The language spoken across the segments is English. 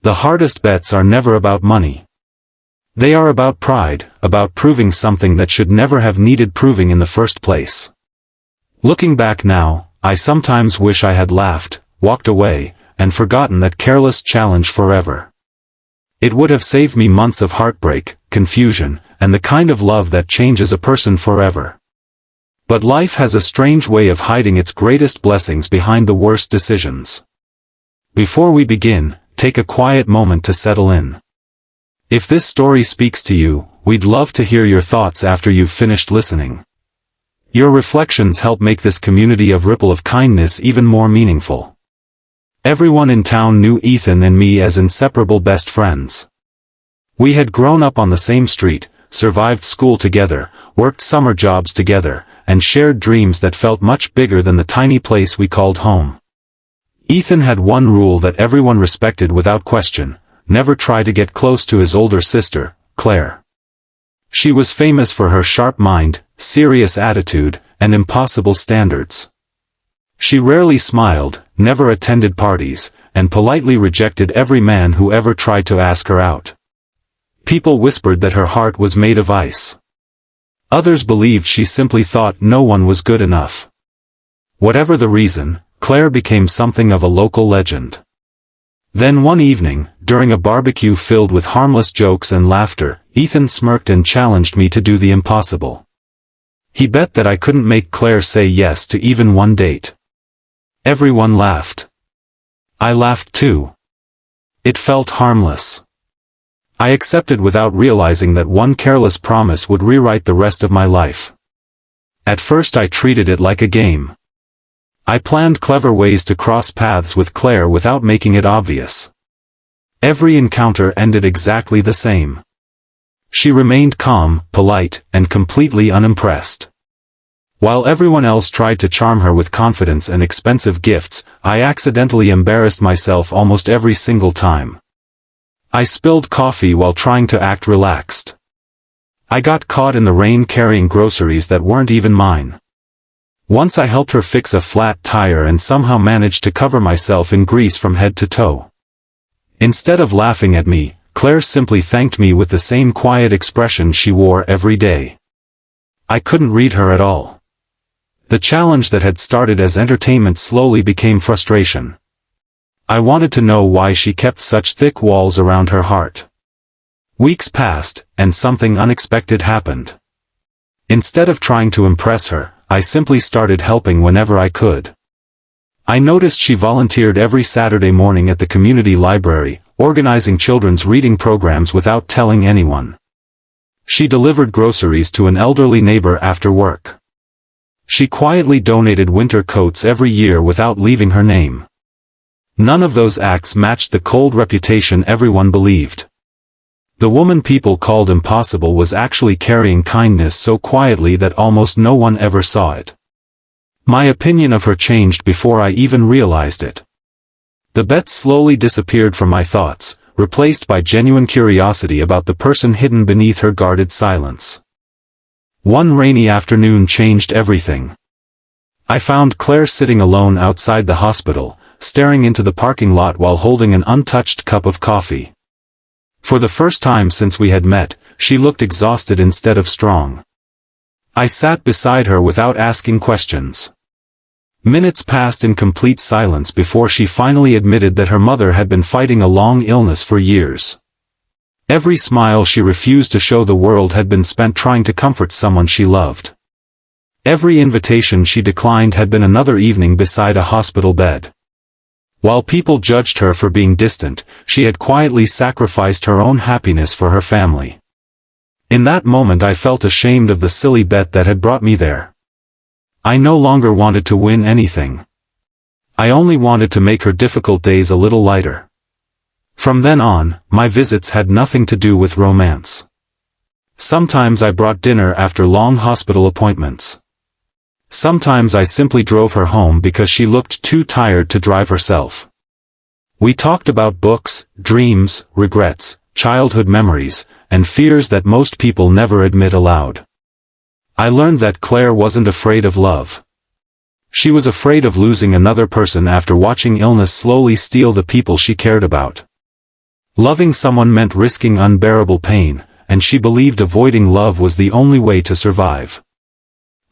The hardest bets are never about money. They are about pride, about proving something that should never have needed proving in the first place. Looking back now, I sometimes wish I had laughed, walked away, and forgotten that careless challenge forever. It would have saved me months of heartbreak, confusion, and the kind of love that changes a person forever. But life has a strange way of hiding its greatest blessings behind the worst decisions. Before we begin, take a quiet moment to settle in. If this story speaks to you, we'd love to hear your thoughts after you've finished listening. Your reflections help make this community of ripple of kindness even more meaningful. Everyone in town knew Ethan and me as inseparable best friends. We had grown up on the same street, survived school together, worked summer jobs together, and shared dreams that felt much bigger than the tiny place we called home. Ethan had one rule that everyone respected without question: never try to get close to his older sister, Claire. She was famous for her sharp mind, serious attitude, and impossible standards. She rarely smiled, never attended parties, and politely rejected every man who ever tried to ask her out. People whispered that her heart was made of ice. Others believed she simply thought no one was good enough. Whatever the reason, Claire became something of a local legend. Then one evening, during a barbecue filled with harmless jokes and laughter, Ethan smirked and challenged me to do the impossible. He bet that I couldn't make Claire say yes to even one date. Everyone laughed. I laughed too. It felt harmless. I accepted without realizing that one careless promise would rewrite the rest of my life. At first I treated it like a game. I planned clever ways to cross paths with Claire without making it obvious. Every encounter ended exactly the same. She remained calm, polite, and completely unimpressed. While everyone else tried to charm her with confidence and expensive gifts, I accidentally embarrassed myself almost every single time. I spilled coffee while trying to act relaxed. I got caught in the rain carrying groceries that weren't even mine. Once I helped her fix a flat tire and somehow managed to cover myself in grease from head to toe. Instead of laughing at me, Claire simply thanked me with the same quiet expression she wore every day. I couldn't read her at all. The challenge that had started as entertainment slowly became frustration. I wanted to know why she kept such thick walls around her heart. Weeks passed, and something unexpected happened. Instead of trying to impress her, I simply started helping whenever I could. I noticed she volunteered every Saturday morning at the community library, organizing children's reading programs without telling anyone. She delivered groceries to an elderly neighbor after work. She quietly donated winter coats every year without leaving her name. None of those acts matched the cold reputation everyone believed. The woman people called impossible was actually carrying kindness so quietly that almost no one ever saw it. My opinion of her changed before I even realized it. The bet slowly disappeared from my thoughts, replaced by genuine curiosity about the person hidden beneath her guarded silence. One rainy afternoon changed everything. I found Claire sitting alone outside the hospital, staring into the parking lot while holding an untouched cup of coffee. For the first time since we had met, she looked exhausted instead of strong. I sat beside her without asking questions. Minutes passed in complete silence before she finally admitted that her mother had been fighting a long illness for years. Every smile she refused to show the world had been spent trying to comfort someone she loved. Every invitation she declined had been another evening beside a hospital bed. While people judged her for being distant, she had quietly sacrificed her own happiness for her family. In that moment I felt ashamed of the silly bet that had brought me there. I no longer wanted to win anything. I only wanted to make her difficult days a little lighter. From then on, my visits had nothing to do with romance. Sometimes I brought dinner after long hospital appointments. Sometimes I simply drove her home because she looked too tired to drive herself. We talked about books, dreams, regrets, childhood memories, and fears that most people never admit aloud. I learned that Claire wasn't afraid of love. She was afraid of losing another person after watching illness slowly steal the people she cared about. Loving someone meant risking unbearable pain, and she believed avoiding love was the only way to survive.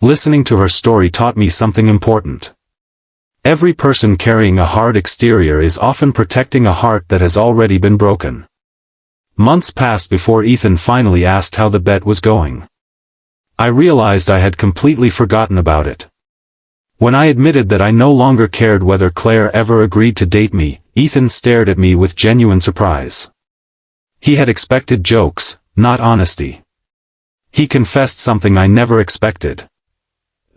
Listening to her story taught me something important. Every person carrying a hard exterior is often protecting a heart that has already been broken. Months passed before Ethan finally asked how the bet was going. I realized I had completely forgotten about it. When I admitted that I no longer cared whether Claire ever agreed to date me, Ethan stared at me with genuine surprise. He had expected jokes, not honesty. He confessed something I never expected.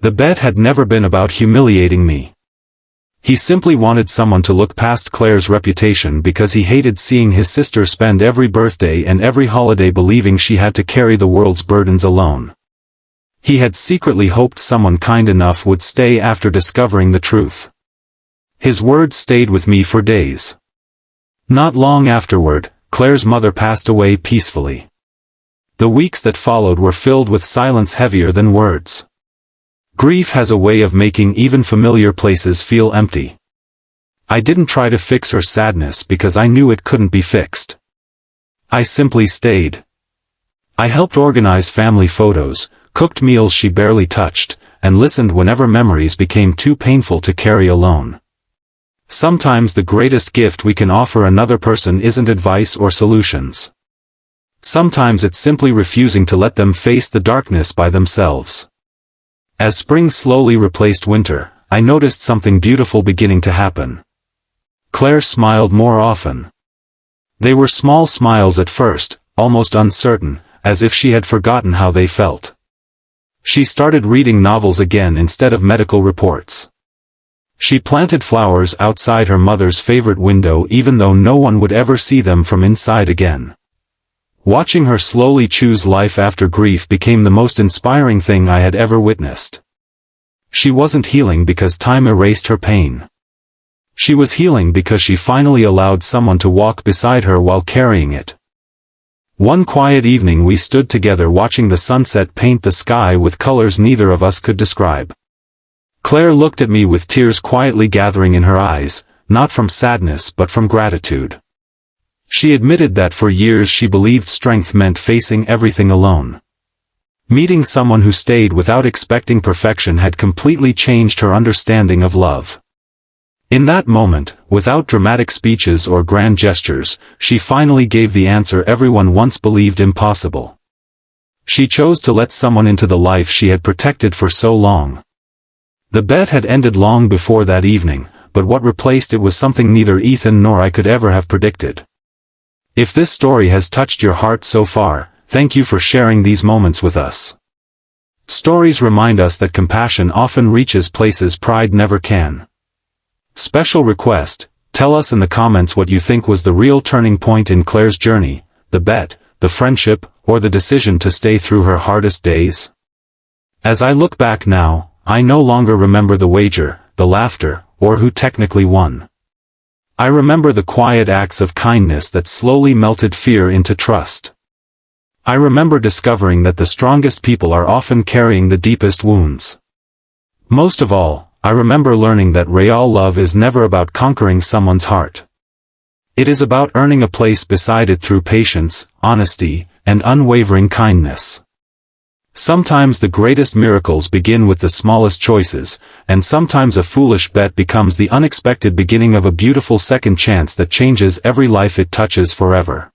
The bet had never been about humiliating me. He simply wanted someone to look past Claire's reputation because he hated seeing his sister spend every birthday and every holiday believing she had to carry the world's burdens alone. He had secretly hoped someone kind enough would stay after discovering the truth. His words stayed with me for days. Not long afterward, Claire's mother passed away peacefully. The weeks that followed were filled with silence heavier than words. Grief has a way of making even familiar places feel empty. I didn't try to fix her sadness because I knew it couldn't be fixed. I simply stayed. I helped organize family photos, cooked meals she barely touched, and listened whenever memories became too painful to carry alone. Sometimes the greatest gift we can offer another person isn't advice or solutions. Sometimes it's simply refusing to let them face the darkness by themselves. As spring slowly replaced winter, I noticed something beautiful beginning to happen. Claire smiled more often. They were small smiles at first, almost uncertain, as if she had forgotten how they felt. She started reading novels again instead of medical reports. She planted flowers outside her mother's favorite window even though no one would ever see them from inside again. Watching her slowly choose life after grief became the most inspiring thing I had ever witnessed. She wasn't healing because time erased her pain. She was healing because she finally allowed someone to walk beside her while carrying it. One quiet evening we stood together watching the sunset paint the sky with colors neither of us could describe. Claire looked at me with tears quietly gathering in her eyes, not from sadness but from gratitude. She admitted that for years she believed strength meant facing everything alone. Meeting someone who stayed without expecting perfection had completely changed her understanding of love. In that moment, without dramatic speeches or grand gestures, she finally gave the answer everyone once believed impossible. She chose to let someone into the life she had protected for so long. The bet had ended long before that evening, but what replaced it was something neither Ethan nor I could ever have predicted. If this story has touched your heart so far, thank you for sharing these moments with us. Stories remind us that compassion often reaches places pride never can. Special request, tell us in the comments what you think was the real turning point in Claire's journey, the bet, the friendship, or the decision to stay through her hardest days. As I look back now, I no longer remember the wager, the laughter, or who technically won. I remember the quiet acts of kindness that slowly melted fear into trust. I remember discovering that the strongest people are often carrying the deepest wounds. Most of all, I remember learning that real love is never about conquering someone's heart. It is about earning a place beside it through patience, honesty, and unwavering kindness. Sometimes the greatest miracles begin with the smallest choices, and sometimes a foolish bet becomes the unexpected beginning of a beautiful second chance that changes every life it touches forever.